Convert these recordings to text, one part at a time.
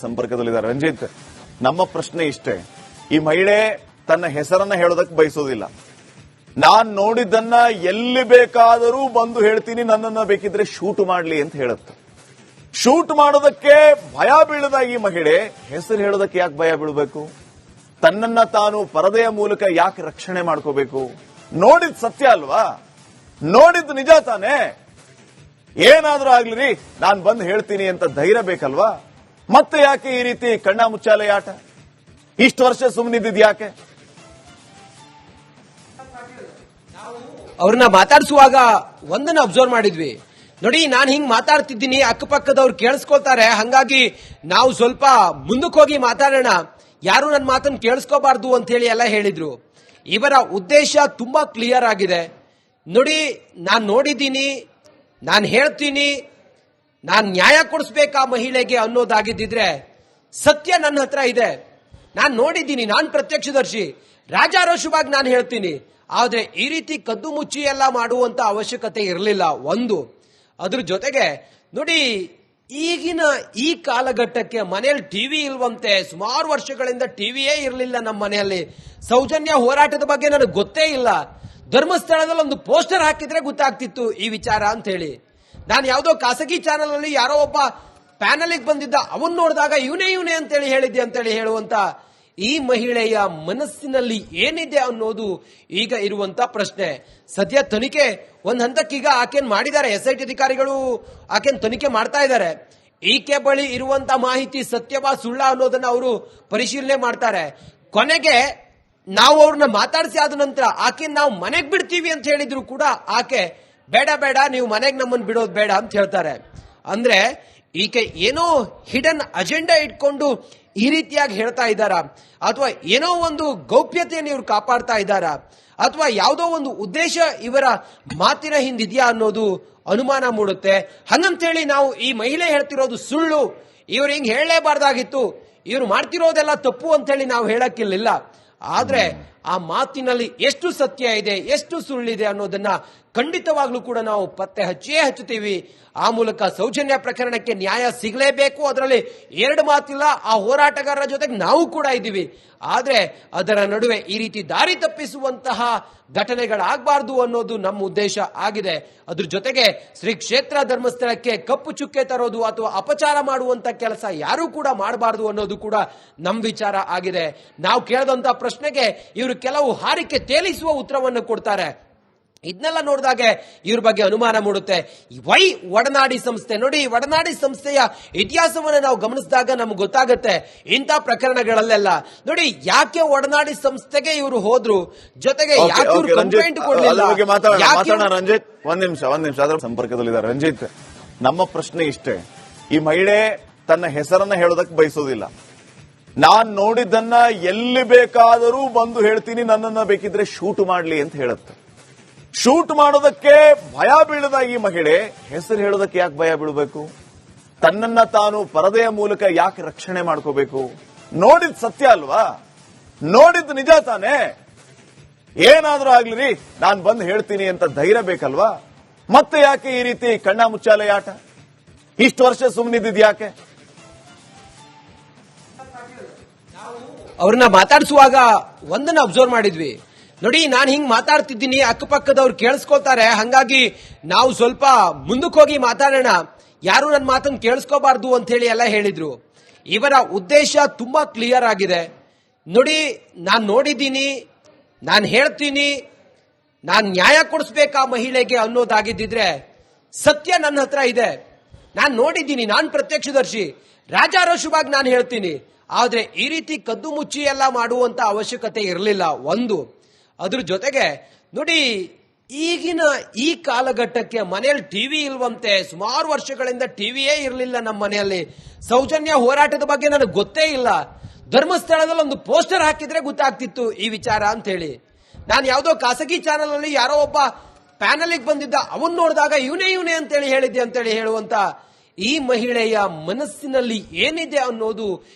ಸಂಪರ್ಕದಲ್ಲಿದ್ದಾರೆ. ರಂಜಿತ್, ನಮ್ಮ ಪ್ರಶ್ನೆ ಇಷ್ಟೇ, ಈ ಮಹಿಳೆ ತನ್ನ ಹೆಸರನ್ನ ಹೇಳೋದಕ್ಕೆ ಬಯಸೋದಿಲ್ಲ. ನಾನ್ ನೋಡಿದ್ದನ್ನ ಎಲ್ಲಿ ಬೇಕಾದರೂ ಬಂದು ಹೇಳ್ತೀನಿ, ನನ್ನನ್ನ ಬೇಕಿದ್ರೆ ಶೂಟ್ ಮಾಡ್ಲಿ ಅಂತ ಹೇಳುತ್ತೆ. ಶೂಟ್ ಮಾಡೋದಕ್ಕೆ ಭಯ ಬೀಳದ ಈ ಮಹಿಳೆ ಹೆಸರು ಹೇಳೋದಕ್ಕೆ ಯಾಕೆ ಭಯ ಬೀಳಬೇಕು? ತನ್ನನ್ನ ತಾನು ಪರದೆಯ ಮೂಲಕ ಯಾಕೆ ರಕ್ಷಣೆ ಮಾಡ್ಕೋಬೇಕು? ನೋಡಿದ್ ಸತ್ಯ ಅಲ್ವಾ? ನೋಡಿದ್ದು ನಿಜ ತಾನೆ? ಏನಾದ್ರೂ ಆಗ್ಲಿ ನಾನ್ ಬಂದು ಹೇಳ್ತೀನಿ ಅಂತ ಧೈರ್ಯ ಬೇಕಲ್ವಾ? ಮತ್ತೆ ಯಾಕೆ ಈ ರೀತಿ ಕಣ್ಣ ಮುಚ್ಚಾಲೆ ಆಟ? ಇಷ್ಟು ವರ್ಷ ಸುಮ್ಮನಿದ್ದಿದ್ ಯಾಕೆ? ಅವ್ರನ್ನ ಮಾತಾಡಿಸುವಾಗ ಒಂದನ್ನ ಅಬ್ಸರ್ವ್ ಮಾಡಿದ್ವಿ ನೋಡಿ. ನಾನು ಹಿಂಗ್ ಮಾತಾಡ್ತಿದ್ದೀನಿ, ಅಕ್ಕಪಕ್ಕದವ್ರು ಕೇಳಿಸ್ಕೊಳ್ತಾರೆ, ಹಂಗಾಗಿ ನಾವು ಸ್ವಲ್ಪ ಮುಂದಕ್ಕೆ ಹೋಗಿ ಮಾತಾಡೋಣ, ಯಾರು ನನ್ನ ಮಾತನ್ನು ಕೇಳಿಸ್ಕೋಬಾರ್ದು ಅಂತ ಹೇಳಿ ಎಲ್ಲ ಹೇಳಿದ್ರು. ಇವರ ಉದ್ದೇಶ ತುಂಬಾ ಕ್ಲಿಯರ್ ಆಗಿದೆ ನೋಡಿ. ನಾನು ನೋಡಿದ್ದೀನಿ, ನಾನು ಹೇಳ್ತೀನಿ, ನಾನು ನ್ಯಾಯ ಕೊಡಿಸ್ಬೇಕಾ ಮಹಿಳೆಗೆ ಅನ್ನೋದಾಗಿದ್ದಿದ್ರೆ ಸತ್ಯ ನನ್ನ ಹತ್ರ ಇದೆ. ನಾನು ನೋಡಿದ್ದೀನಿ, ನಾನು ಪ್ರತ್ಯಕ್ಷದರ್ಶಿ, ರಾಜಾರೋಷವಾಗಿ ನಾನು ಹೇಳ್ತೀನಿ. ಆದ್ರೆ ಈ ರೀತಿ ಕದ್ದು ಮುಚ್ಚಿ ಎಲ್ಲ ಮಾಡುವಂತ ಅವಶ್ಯಕತೆ ಇರಲಿಲ್ಲ. ಒಂದು, ಅದ್ರ ಜೊತೆಗೆ ನೋಡಿ, ಈಗಿನ ಈ ಕಾಲಘಟ್ಟಕ್ಕೆ ಮನೆಯಲ್ಲಿ ಟಿವಿ ಇಲ್ವಂತೆ. ಸುಮಾರು ವರ್ಷಗಳಿಂದ ಟಿವಿಯೇ ಇರಲಿಲ್ಲ ನಮ್ಮ ಮನೆಯಲ್ಲಿ. ಸೌಜನ್ಯ ಹೋರಾಟದ ಬಗ್ಗೆ ನನಗೆ ಗೊತ್ತೇ ಇಲ್ಲ. ಧರ್ಮಸ್ಥಳದಲ್ಲಿ ಒಂದು ಪೋಸ್ಟರ್ ಹಾಕಿದ್ರೆ ಗೊತ್ತಾಗ್ತಿತ್ತು ಈ ವಿಚಾರ ಅಂತ ಹೇಳಿ. ನಾನು ಯಾವುದೋ ಖಾಸಗಿ ಚಾನೆಲ್ ಅಲ್ಲಿ ಯಾರೋ ಒಬ್ಬ ಪ್ಯಾನಲ್ ಬಂದಿದ್ದ, ಅವನ್ ನೋಡಿದಾಗ ಇವನೇ ಅಂತೇಳಿ ಹೇಳಿದ್ದೆ ಅಂತೇಳಿ ಹೇಳುವಂತ ಈ ಮಹಿಳೆಯ ಮನಸ್ಸಿನಲ್ಲಿ ಏನಿದೆ ಅನ್ನೋದು ಈಗ ಇರುವಂತ ಪ್ರಶ್ನೆ. ಸದ್ಯ ತನಿಖೆ ಒಂದ್ ಹಂತಕ್ಕೀಗ ಆಕೆನ್ ಮಾಡಿದ್ದಾರೆ, SIT ಅಧಿಕಾರಿಗಳು ಆಕೆನ್ ತನಿಖೆ ಮಾಡ್ತಾ ಇದ್ದಾರೆ. ಈಕೆ ಬಳಿ ಇರುವಂತ ಮಾಹಿತಿ ಸತ್ಯವಾ ಸುಳ್ಳ ಅನ್ನೋದನ್ನ ಅವರು ಪರಿಶೀಲನೆ ಮಾಡ್ತಾರೆ. ಕೊನೆಗೆ ನಾವು ಅವ್ರನ್ನ ಮಾತಾಡಿಸಿ ಆದ ನಂತರ ಆಕೆ ನಾವು ಮನೆಗ್ ಬಿಡ್ತೀವಿ ಅಂತ ಹೇಳಿದ್ರು ಕೂಡ ಆಕೆ ಬೇಡ, ನೀವು ಮನೆಗೆ ನಮ್ಮನ್ನು ಬಿಡೋದು ಬೇಡ ಅಂತ ಹೇಳ್ತಾರೆ. ಅಂದ್ರೆ ಈಕೆ ಏನೋ ಹಿಡನ್ ಅಜೆಂಡಾ ಇಟ್ಕೊಂಡು ಈ ರೀತಿಯಾಗಿ ಹೇಳ್ತಾ ಇದ್ದಾರಾ, ಅಥವಾ ಏನೋ ಒಂದು ಗೌಪ್ಯತೆಯನ್ನು ಇವ್ರು ಕಾಪಾಡ್ತಾ ಇದ್ದಾರಾ, ಅಥವಾ ಯಾವುದೋ ಒಂದು ಉದ್ದೇಶ ಇವರ ಮಾತಿನ ಹಿಂದಿದೆಯಾ ಅನ್ನೋದು ಅನುಮಾನ ಮೂಡುತ್ತೆ. ಹಂಗಂತೇಳಿ ನಾವು ಈ ಮಹಿಳೆ ಹೇಳ್ತಿರೋದು ಸುಳ್ಳು, ಇವ್ರು ಹಿಂಗ್ ಹೇಳಲೇಬಾರ್ದಾಗಿತ್ತು, ಇವ್ರು ಮಾಡ್ತಿರೋದೆಲ್ಲ ತಪ್ಪು ಅಂತ ಹೇಳಿ ನಾವು ಹೇಳಕ್ಕಿಲ್ಲ. ಆದ್ರೆ ಆ ಮಾತಿನಲ್ಲಿ ಎಷ್ಟು ಸತ್ಯ ಇದೆ, ಎಷ್ಟು ಸುಳ್ಳಿದೆ ಅನ್ನೋದನ್ನ ಖಂಡಿತವಾಗ್ಲೂ ಕೂಡ ನಾವು ಪತ್ತೆ ಹಚ್ಚುತ್ತೀವಿ. ಆ ಮೂಲಕ ಸೌಜನ್ಯ ಪ್ರಕರಣಕ್ಕೆ ನ್ಯಾಯ ಸಿಗಲೇಬೇಕು. ಅದರಲ್ಲಿ ಎರಡು ಮಾತಿಲ್ಲ. ಆ ಹೋರಾಟಗಾರರ ಜೊತೆಗೆ ನಾವು ಕೂಡ ಇದ್ದೀವಿ. ಆದ್ರೆ ಅದರ ನಡುವೆ ಈ ರೀತಿ ದಾರಿ ತಪ್ಪಿಸುವಂತಹ ಘಟನೆಗಳಾಗಬಾರ್ದು ಅನ್ನೋದು ನಮ್ಮ ಉದ್ದೇಶ ಆಗಿದೆ. ಅದ್ರ ಜೊತೆಗೆ ಶ್ರೀ ಕ್ಷೇತ್ರ ಧರ್ಮಸ್ಥಳಕ್ಕೆ ಕಪ್ಪು ಚುಕ್ಕೆ ತರೋದು ಅಥವಾ ಅಪಚಾರ ಮಾಡುವಂತ ಕೆಲಸ ಯಾರು ಕೂಡ ಮಾಡಬಾರ್ದು ಅನ್ನೋದು ಕೂಡ ನಮ್ಮ ವಿಚಾರ ಆಗಿದೆ. ನಾವು ಕೇಳಿದಂತ ಪ್ರಶ್ನೆಗೆ ಇವರು ಕೆಲವು ಹಾರಿಕೆ ತೇಲಿಸುವ ಉತ್ತರವನ್ನು ಕೊಡ್ತಾರೆ. ಇದನ್ನೆಲ್ಲ ನೋಡಿದಾಗ ಇವ್ರ ಬಗ್ಗೆ ಅನುಮಾನ ಮೂಡುತ್ತೆ. ವೈ ಒಡನಾಡಿ ಸಂಸ್ಥೆ ನೋಡಿ, ಒಡನಾಡಿ ಸಂಸ್ಥೆಯ ಇತಿಹಾಸವನ್ನು ನಾವು ಗಮನಿಸಿದಾಗ ನಮ್ಗೆ ಗೊತ್ತಾಗುತ್ತೆ ಇಂಥ ಪ್ರಕರಣಗಳಲ್ಲೆಲ್ಲ ನೋಡಿ ಯಾಕೆ ಒಡನಾಡಿ ಸಂಸ್ಥೆಗೆ ಇವರು ಹೋದ್ರು, ಜೊತೆಗೆ ಯಾಕೆ ಇವರು ಕಂಪ್ಲೇಂಟ್ ಕೊಡಲಿಲ್ಲ. ರಂಜಿತ್, ಒಂದ್ ನಿಮಿಷ ಅದ್ರ ಸಂಪರ್ಕದಲ್ಲಿದ್ದಾರೆ. ರಂಜಿತ್, ನಮ್ಮ ಪ್ರಶ್ನೆ ಇಷ್ಟೇ, ಈ ಮಹಿಳೆ ತನ್ನ ಹೆಸರನ್ನ ಹೇಳೋದಕ್ಕೆ ಬಯಸೋದಿಲ್ಲ. ನಾನ್ ನೋಡಿದ್ದನ್ನ ಎಲ್ಲಿ ಬೇಕಾದರೂ ಬಂದು ಹೇಳ್ತೀನಿ, ನನ್ನನ್ನ ಬೇಕಿದ್ರೆ ಶೂಟ್ ಮಾಡ್ಲಿ ಅಂತ ಹೇಳುತ್ತೆ. ಶೂಟ್ ಮಾಡೋದಕ್ಕೆ ಭಯ ಬೀಳದ ಈ ಮಹಿಳೆ ಹೆಸರು ಹೇಳೋದಕ್ಕೆ ಯಾಕೆ ಭಯ ಬೀಳಬೇಕು? ತನ್ನನ್ನ ತಾನು ಪರದೆಯ ಮೂಲಕ ಯಾಕೆ ರಕ್ಷಣೆ ಮಾಡ್ಕೋಬೇಕು? ನೋಡಿದ್ ಸತ್ಯ ಅಲ್ವಾ? ನೋಡಿದ್ದು ನಿಜ ತಾನೆ? ಏನಾದ್ರೂ ಆಗ್ಲಿ ನಾನ್ ಬಂದು ಹೇಳ್ತೀನಿ ಅಂತ ಧೈರ್ಯ ಬೇಕಲ್ವಾ? ಮತ್ತೆ ಯಾಕೆ ಈ ರೀತಿ ಕಣ್ಣ ಮುಚ್ಚಾಲೆ ಆಟ? ಇಷ್ಟು ವರ್ಷ ಸುಮ್ಮನಿದ್ದಿದ್ ಯಾಕೆ? ಅವ್ರನ್ನ ಮಾತಾಡಿಸುವಾಗ ಒಂದನ್ನ ಅಬ್ಸರ್ವ್ ಮಾಡಿದ್ವಿ ನೋಡಿ. ನಾನು ಹಿಂಗ್ ಮಾತಾಡ್ತಿದ್ದೀನಿ, ಅಕ್ಕಪಕ್ಕದವ್ರು ಕೇಳಿಸ್ಕೊಳ್ತಾರೆ, ಹಂಗಾಗಿ ನಾವು ಸ್ವಲ್ಪ ಮುಂದಕ್ಕೆ ಹೋಗಿ ಮಾತಾಡೋಣ, ಯಾರು ನನ್ನ ಮಾತನ್ನು ಕೇಳಿಸ್ಕೋಬಾರ್ದು ಅಂತ ಹೇಳಿ ಎಲ್ಲ ಹೇಳಿದ್ರು. ಇವರ ಉದ್ದೇಶ ತುಂಬಾ ಕ್ಲಿಯರ್ ಆಗಿದೆ ನೋಡಿ. ನಾನು ನೋಡಿದ್ದೀನಿ, ನಾನು ಹೇಳ್ತೀನಿ, ನಾನು ನ್ಯಾಯ ಕೊಡಿಸ್ಬೇಕಾ ಮಹಿಳೆಗೆ ಅನ್ನೋದಾಗಿದ್ದಿದ್ರೆ ಸತ್ಯ ನನ್ನ ಹತ್ರ ಇದೆ. ನಾನು ನೋಡಿದ್ದೀನಿ, ನಾನು ಪ್ರತ್ಯಕ್ಷದರ್ಶಿ, ರಾಜಾರೋಷವಾಗಿ ನಾನು ಹೇಳ್ತೀನಿ. ಆದ್ರೆ ಈ ರೀತಿ ಕದ್ದು ಮುಚ್ಚಿ ಎಲ್ಲ ಮಾಡುವಂತ ಅವಶ್ಯಕತೆ ಇರಲಿಲ್ಲ. ಒಂದು, ಅದ್ರ ಜೊತೆಗೆ ನೋಡಿ, ಈಗಿನ ಈ ಕಾಲಘಟ್ಟಕ್ಕೆ ಮನೆಯಲ್ಲಿ ಟಿವಿ ಇಲ್ವಂತೆ. ಸುಮಾರು ವರ್ಷಗಳಿಂದ ಟಿವಿಯೇ ಇರಲಿಲ್ಲ ನಮ್ಮ ಮನೆಯಲ್ಲಿ. ಸೌಜನ್ಯ ಹೋರಾಟದ ಬಗ್ಗೆ ನನಗೆ ಗೊತ್ತೇ ಇಲ್ಲ. ಧರ್ಮಸ್ಥಳದಲ್ಲಿ ಒಂದು ಪೋಸ್ಟರ್ ಹಾಕಿದ್ರೆ ಗೊತ್ತಾಗ್ತಿತ್ತು ಈ ವಿಚಾರ ಅಂತ ಹೇಳಿ. ನಾನು ಯಾವುದೋ ಖಾಸಗಿ ಚಾನೆಲ್ ಅಲ್ಲಿ ಯಾರೋ ಒಬ್ಬ ಪ್ಯಾನಲ್ ಬಂದಿದ್ದ, ಅವನ್ ನೋಡಿದಾಗ ಇವನೇ ಅಂತೇಳಿ ಹೇಳಿದ್ದೆ ಅಂತೇಳಿ ಹೇಳುವಂತ ಈ ಮಹಿಳೆಯ ಮನಸ್ಸಿನಲ್ಲಿ ಏನಿದೆ ಅನ್ನೋದು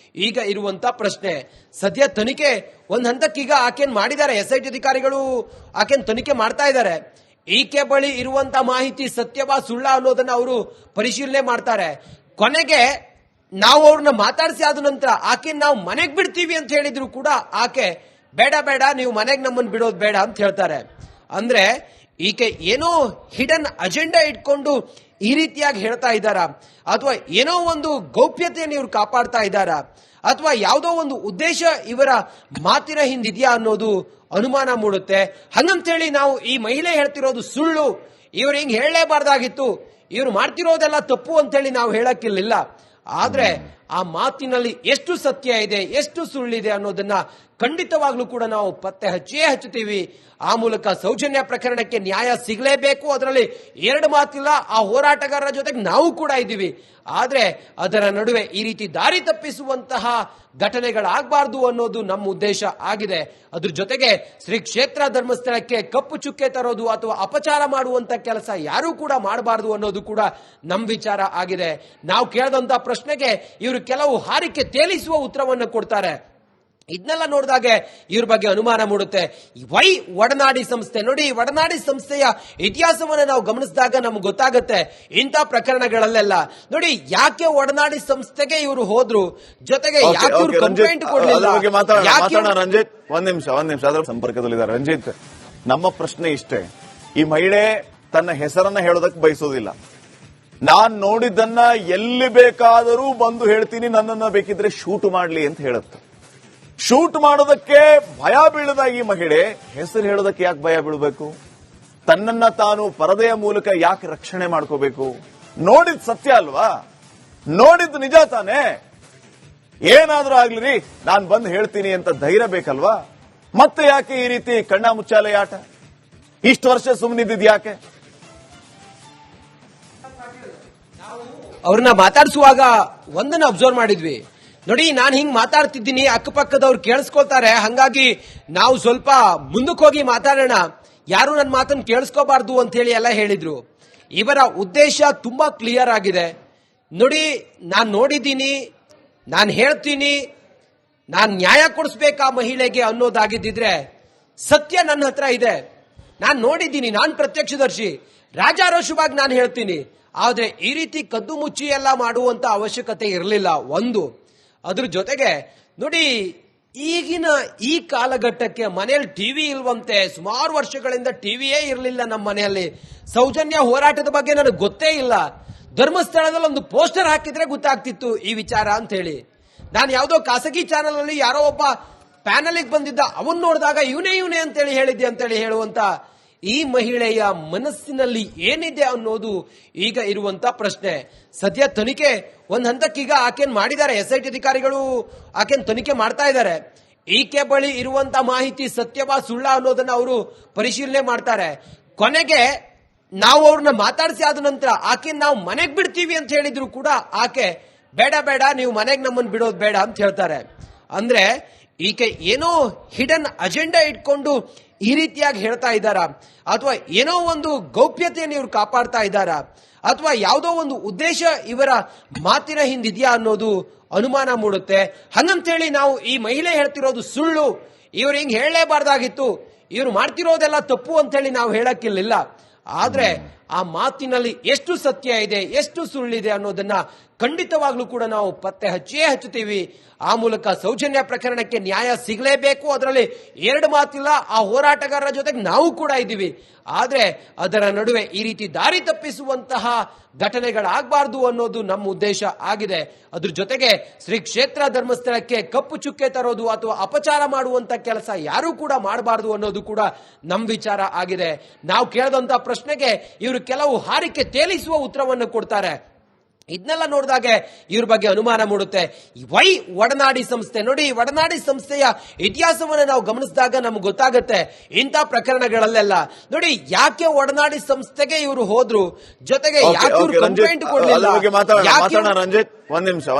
ಈಗ ಇರುವಂತ ಪ್ರಶ್ನೆ. ಸದ್ಯ ತನಿಖೆ ಒಂದ್ ಹಂತಕ್ಕೀಗ ಆಕೆನ್ ಮಾಡಿದ್ದಾರೆ, SIT ಅಧಿಕಾರಿಗಳು ಆಕೆನ್ ತನಿಖೆ ಮಾಡ್ತಾ ಇದ್ದಾರೆ. ಈಕೆ ಬಳಿ ಇರುವಂತ ಮಾಹಿತಿ ಸತ್ಯವಾ ಸುಳ್ಳ ಅನ್ನೋದನ್ನ ಅವರು ಪರಿಶೀಲನೆ ಮಾಡ್ತಾರೆ. ಕೊನೆಗೆ ನಾವು ಅವ್ರನ್ನ ಮಾತಾಡಿಸಿ ಆದ ನಂತರ ಆಕೆ ನಾವು ಮನೆಗ್ ಬಿಡ್ತೀವಿ ಅಂತ ಹೇಳಿದ್ರು ಕೂಡ ಆಕೆ ಬೇಡ ಬೇಡ ನೀವು ಮನೆಗ್ ನಮ್ಮನ್ನು ಬಿಡೋದು ಬೇಡ ಅಂತ ಹೇಳ್ತಾರೆ. ಅಂದ್ರೆ ಈಕೆ ಏನೋ ಹಿಡನ್ ಅಜೆಂಡಾ ಇಟ್ಕೊಂಡು ಈ ರೀತಿಯಾಗಿ ಹೇಳ್ತಾ ಇದ್ದಾರಾ, ಅಥವಾ ಏನೋ ಒಂದು ಗೌಪ್ಯತೆಯನ್ನು ಇವ್ರು ಕಾಪಾಡ್ತಾ ಇದ್ದಾರಾ, ಅಥವಾ ಯಾವುದೋ ಒಂದು ಉದ್ದೇಶ ಇವರ ಮಾತಿನ ಹಿಂದಿದೆಯಾ ಅನ್ನೋದು ಅನುಮಾನ ಮೂಡುತ್ತೆ. ಹಂಗಂತೇಳಿ ನಾವು ಈ ಮಹಿಳೆ ಹೇಳ್ತಿರೋದು ಸುಳ್ಳು, ಇವ್ರು ಹಿಂಗ್ ಹೇಳಲೇಬಾರ್ದಾಗಿತ್ತು, ಇವ್ರು ಮಾಡ್ತಿರೋದೆಲ್ಲ ತಪ್ಪು ಅಂತೇಳಿ ನಾವು ಹೇಳಕ್ಕಿಲ್ಲ. ಆದ್ರೆ ಆ ಮಾತಿನಲ್ಲಿ ಎಷ್ಟು ಸತ್ಯ ಇದೆ, ಎಷ್ಟು ಸುಳ್ಳಿದೆ ಅನ್ನೋದನ್ನ ಖಂಡಿತವಾಗ್ಲೂ ಕೂಡ ನಾವು ಪತ್ತೆ ಹಚ್ಚುತ್ತೀವಿ. ಆ ಮೂಲಕ ಸೌಜನ್ಯ ಪ್ರಕರಣಕ್ಕೆ ನ್ಯಾಯ ಸಿಗಲೇಬೇಕು. ಅದರಲ್ಲಿ ಎರಡು ಮಾತಿಲ್ಲ. ಆ ಹೋರಾಟಗಾರರ ಜೊತೆಗೆ ನಾವು ಕೂಡ ಇದ್ದೀವಿ. ಆದ್ರೆ ಅದರ ನಡುವೆ ಈ ರೀತಿ ದಾರಿ ತಪ್ಪಿಸುವಂತಹ ಘಟನೆಗಳಾಗಬಾರ್ದು ಅನ್ನೋದು ನಮ್ಮ ಉದ್ದೇಶ ಆಗಿದೆ. ಅದ್ರ ಜೊತೆಗೆ ಶ್ರೀ ಕ್ಷೇತ್ರ ಧರ್ಮಸ್ಥಳಕ್ಕೆ ಕಪ್ಪು ಚುಕ್ಕೆ ತರೋದು ಅಥವಾ ಅಪಚಾರ ಮಾಡುವಂತ ಕೆಲಸ ಯಾರೂ ಕೂಡ ಮಾಡಬಾರದು ಅನ್ನೋದು ಕೂಡ ನಮ್ಮ ವಿಚಾರ ಆಗಿದೆ. ನಾವು ಕೇಳಿದಂತ ಪ್ರಶ್ನೆಗೆ ಇವರು ಕೆಲವು ಹಾರಿಕೆ ತೇಲಿಸುವ ಉತ್ತರವನ್ನು ಕೊಡ್ತಾರೆ. ಇದನ್ನೆಲ್ಲ ನೋಡಿದಾಗೆ ಇವ್ರ ಬಗ್ಗೆ ಅನುಮಾನ ಮೂಡುತ್ತೆ. ವೈ ಒಡನಾಡಿ ಸಂಸ್ಥೆ ನೋಡಿ, ಒಡನಾಡಿ ಸಂಸ್ಥೆಯ ಇತಿಹಾಸವನ್ನು ನಾವು ಗಮನಿಸಿದಾಗ ನಮ್ಗೆ ಗೊತ್ತಾಗುತ್ತೆ ಇಂಥ ಪ್ರಕರಣಗಳಲ್ಲೆಲ್ಲ ನೋಡಿ ಯಾಕೆ ಒಡನಾಡಿ ಸಂಸ್ಥೆಗೆ ಇವರು ಹೋದ್ರು, ಜೊತೆಗೆ ಯಾಕೆ ಇವರು ಕಂಪ್ಲೇಂಟ್ ಕೊಡಲಿಲ್ಲ. ರಂಜಿತ್ ಒಂದ್ ನಿಮಿಷ ಅದ್ರ ಸಂಪರ್ಕದಲ್ಲಿದ್ದಾರೆ. ರಂಜಿತ್, ನಮ್ಮ ಪ್ರಶ್ನೆ ಇಷ್ಟೇ, ಈ ಮಹಿಳೆ ತನ್ನ ಹೆಸರನ್ನ ಹೇಳೋದಕ್ಕೆ ಬಯಸೋದಿಲ್ಲ. ನಾನ್ ನೋಡಿದ್ದನ್ನ ಎಲ್ಲಿ ಬೇಕಾದರೂ ಬಂದು ಹೇಳ್ತೀನಿ, ನನ್ನನ್ನ ಬೇಕಿದ್ರೆ ಶೂಟ್ ಮಾಡ್ಲಿ ಅಂತ ಹೇಳುತ್ತೆ. ಶೂಟ್ ಮಾಡೋದಕ್ಕೆ ಭಯ ಬೀಳದ ಈ ಮಹಿಳೆ ಹೆಸರು ಹೇಳೋದಕ್ಕೆ ಯಾಕೆ ಭಯ ಬೀಳಬೇಕು? ತನ್ನನ್ನ ತಾನು ಪರದೆಯ ಮೂಲಕ ಯಾಕೆ ರಕ್ಷಣೆ ಮಾಡ್ಕೋಬೇಕು? ನೋಡಿದ್ ಸತ್ಯ ಅಲ್ವಾ, ನೋಡಿದ್ ನಿಜ ತಾನೆ. ಏನಾದ್ರೂ ಆಗ್ಲಿ ನಾನ್ ಬಂದು ಹೇಳ್ತೀನಿ ಅಂತ ಧೈರ್ಯ ಬೇಕಲ್ವಾ? ಮತ್ತೆ ಯಾಕೆ ಈ ರೀತಿ ಕಣ್ಣ ಮುಚ್ಚಾಲೆ ಆಟ? ಇಷ್ಟು ವರ್ಷ ಸುಮ್ಮನಿದ್ದಿದ್ ಯಾಕೆ? ಅವ್ರನ್ನ ಮಾತಾಡಿಸುವಾಗ ಒಂದನ್ನ ಅಬ್ಸರ್ವ್ ಮಾಡಿದ್ವಿ ನೋಡಿ, ನಾನು ಹಿಂಗ್ ಮಾತಾಡ್ತಿದ್ದೀನಿ, ಅಕ್ಕಪಕ್ಕದವ್ರು ಕೇಳಿಸ್ಕೊಳ್ತಾರೆ, ಹಂಗಾಗಿ ನಾವು ಸ್ವಲ್ಪ ಮುಂದಕ್ಕೆ ಹೋಗಿ ಮಾತಾಡೋಣ, ಯಾರು ನನ್ನ ಮಾತನ್ನು ಕೇಳಿಸ್ಕೋಬಾರ್ದು ಅಂತ ಹೇಳಿ ಎಲ್ಲ ಹೇಳಿದ್ರು. ಇವರ ಉದ್ದೇಶ ತುಂಬಾ ಕ್ಲಿಯರ್ ಆಗಿದೆ ನೋಡಿ. ನಾನು ನೋಡಿದ್ದೀನಿ, ನಾನು ಹೇಳ್ತೀನಿ, ನಾನು ನ್ಯಾಯ ಕೊಡಿಸ್ಬೇಕಾ ಮಹಿಳೆಗೆ ಅನ್ನೋದಾಗಿದ್ದಿದ್ರೆ ಸತ್ಯ ನನ್ನ ಹತ್ರ ಇದೆ, ನಾನು ನೋಡಿದ್ದೀನಿ, ನಾನು ಪ್ರತ್ಯಕ್ಷದರ್ಶಿ, ರಾಜಾರೋಷವಾಗಿ ನಾನು ಹೇಳ್ತೀನಿ. ಆದ್ರೆ ಈ ರೀತಿ ಕದ್ದು ಮುಚ್ಚಿ ಎಲ್ಲ ಮಾಡುವಂತ ಅವಶ್ಯಕತೆ ಇರಲಿಲ್ಲ ಒಂದು. ಅದ್ರ ಜೊತೆಗೆ ನೋಡಿ, ಈಗಿನ ಈ ಕಾಲಘಟ್ಟಕ್ಕೆ ಮನೆಯಲ್ಲಿ ಟಿವಿ ಇಲ್ವಂತೆ, ಸುಮಾರು ವರ್ಷಗಳಿಂದ ಟಿವಿಯೇ ಇರಲಿಲ್ಲ ನಮ್ಮ ಮನೆಯಲ್ಲಿ. ಸೌಜನ್ಯ ಹೋರಾಟದ ಬಗ್ಗೆ ನನಗೆ ಗೊತ್ತೇ ಇಲ್ಲ. ಧರ್ಮಸ್ಥಳದಲ್ಲಿ ಒಂದು ಪೋಸ್ಟರ್ ಹಾಕಿದ್ರೆ ಗೊತ್ತಾಗ್ತಿತ್ತು ಈ ವಿಚಾರ ಅಂತ ಹೇಳಿ. ನಾನು ಯಾವುದೋ ಖಾಸಗಿ ಚಾನೆಲ್ ಅಲ್ಲಿ ಯಾರೋ ಒಬ್ಬ ಪ್ಯಾನಲಿಗೆ ಬಂದಿದ್ದ, ಅವನ್ ನೋಡಿದಾಗ ಇವನೇ ಅಂತೇಳಿ ಹೇಳಿದ್ದೆ ಅಂತೇಳಿ ಹೇಳುವಂತ ಈ ಮಹಿಳೆಯ ಮನಸ್ಸಿನಲ್ಲಿ ಏನಿದೆ ಅನ್ನೋದು ಈಗ ಇರುವಂತ ಪ್ರಶ್ನೆ. ಸದ್ಯ ತನಿಖೆ ಒಂದ್ ಹಂತಕ್ಕೀಗ ಆಕೆನ್ ಮಾಡಿದ್ದಾರೆ, SIT ಅಧಿಕಾರಿಗಳು ಆಕೆನ್ ತನಿಖೆ ಮಾಡ್ತಾ ಇದ್ದಾರೆ. ಈಕೆ ಬಳಿ ಇರುವಂತ ಮಾಹಿತಿ ಸತ್ಯವಾ ಸುಳ್ಳ ಅನ್ನೋದನ್ನ ಅವರು ಪರಿಶೀಲನೆ ಮಾಡ್ತಾರೆ. ಕೊನೆಗೆ ನಾವು ಅವ್ರನ್ನ ಮಾತಾಡಿಸಿ ಆದ ನಂತರ ಆಕೆ ನಾವು ಮನೆಗ್ ಬಿಡ್ತೀವಿ ಅಂತ ಹೇಳಿದ್ರು ಕೂಡ ಆಕೆ ಬೇಡ ಬೇಡ ನೀವು ಮನೆಗ್ ನಮ್ಮನ್ನು ಬಿಡೋದು ಬೇಡ ಅಂತ ಹೇಳ್ತಾರೆ. ಅಂದ್ರೆ ಈಕೆ ಏನೋ ಹಿಡನ್ ಅಜೆಂಡಾ ಇಟ್ಕೊಂಡು ಈ ರೀತಿಯಾಗಿ ಹೇಳ್ತಾ ಇದ್ದಾರಾ, ಅಥವಾ ಏನೋ ಒಂದು ಗೌಪ್ಯತೆಯನ್ನು ಇವ್ರು ಕಾಪಾಡ್ತಾ ಇದ್ದಾರಾ, ಅಥವಾ ಯಾವುದೋ ಒಂದು ಉದ್ದೇಶ ಇವರ ಮಾತಿನ ಹಿಂದಿದೆಯಾ ಅನ್ನೋದು ಅನುಮಾನ ಮೂಡುತ್ತೆ. ಹಂಗಂತೇಳಿ ನಾವು ಈ ಮಹಿಳೆ ಹೇಳ್ತಿರೋದು ಸುಳ್ಳು, ಇವ್ರು ಹಿಂಗ್ ಹೇಳಲೇಬಾರ್ದಾಗಿತ್ತು, ಇವ್ರು ಮಾಡ್ತಿರೋದೆಲ್ಲ ತಪ್ಪು ಅಂತೇಳಿ ನಾವು ಹೇಳಕ್ಕಿಲ್ಲ. ಆದ್ರೆ ಆ ಮಾತಿನಲ್ಲಿ ಎಷ್ಟು ಸತ್ಯ ಇದೆ, ಎಷ್ಟು ಸುಳ್ಳಿದೆ ಅನ್ನೋದನ್ನ ಖಂಡಿತವಾಗ್ಲೂ ಕೂಡ ನಾವು ಪತ್ತೆ ಹಚ್ಚುತ್ತೀವಿ. ಆ ಮೂಲಕ ಸೌಜನ್ಯ ಪ್ರಕರಣಕ್ಕೆ ನ್ಯಾಯ ಸಿಗಲೇಬೇಕು. ಅದರಲ್ಲಿ ಎರಡು ಮಾತಿಲ್ಲ. ಆ ಹೋರಾಟಗಾರರ ಜೊತೆಗೆ ನಾವು ಕೂಡ ಇದ್ದೀವಿ. ಆದ್ರೆ ಅದರ ನಡುವೆ ಈ ರೀತಿ ದಾರಿ ತಪ್ಪಿಸುವಂತಹ ಘಟನೆಗಳಾಗಬಾರ್ದು ಅನ್ನೋದು ನಮ್ಮ ಉದ್ದೇಶ ಆಗಿದೆ. ಅದ್ರ ಜೊತೆಗೆ ಶ್ರೀ ಕ್ಷೇತ್ರ ಧರ್ಮಸ್ಥಳಕ್ಕೆ ಕಪ್ಪು ಚುಕ್ಕೆ ತರೋದು ಅಥವಾ ಅಪಚಾರ ಮಾಡುವಂತ ಕೆಲಸ ಯಾರೂ ಕೂಡ ಮಾಡಬಾರದು ಅನ್ನೋದು ಕೂಡ ನಮ್ಮ ವಿಚಾರ ಆಗಿದೆ. ನಾವು ಕೇಳಿದಂತ ಪ್ರಶ್ನೆಗೆ ಇವರು ಕೆಲವು ಹಾರಿಕೆ ತೇಲಿಸುವ ಉತ್ತರವನ್ನು ಕೊಡ್ತಾರೆ. ಇದನ್ನೆಲ್ಲ ನೋಡಿದಾಗೆ ಇವ್ರ ಬಗ್ಗೆ ಅನುಮಾನ ಮೂಡುತ್ತೆ. ವೈ ಒಡನಾಡಿ ಸಂಸ್ಥೆ ನೋಡಿ, ಒಡನಾಡಿ ಸಂಸ್ಥೆಯ ಇತಿಹಾಸವನ್ನು ನಾವು ಗಮನಿಸಿದಾಗ ನಮ್ಗೆ ಗೊತ್ತಾಗುತ್ತೆ ಇಂಥ ಪ್ರಕರಣಗಳಲ್ಲೆಲ್ಲ ನೋಡಿ ಯಾಕೆ ಒಡನಾಡಿ ಸಂಸ್ಥೆಗೆ ಇವರು ಹೋದ್ರು, ಜೊತೆಗೆ ಯಾಕೆ ಕಂಪ್ಲೇಂಟ್ ಕೊಡಲಿಲ್ಲ. ರಂಜಿತ್ ಒಂದ್ ನಿಮಿಷ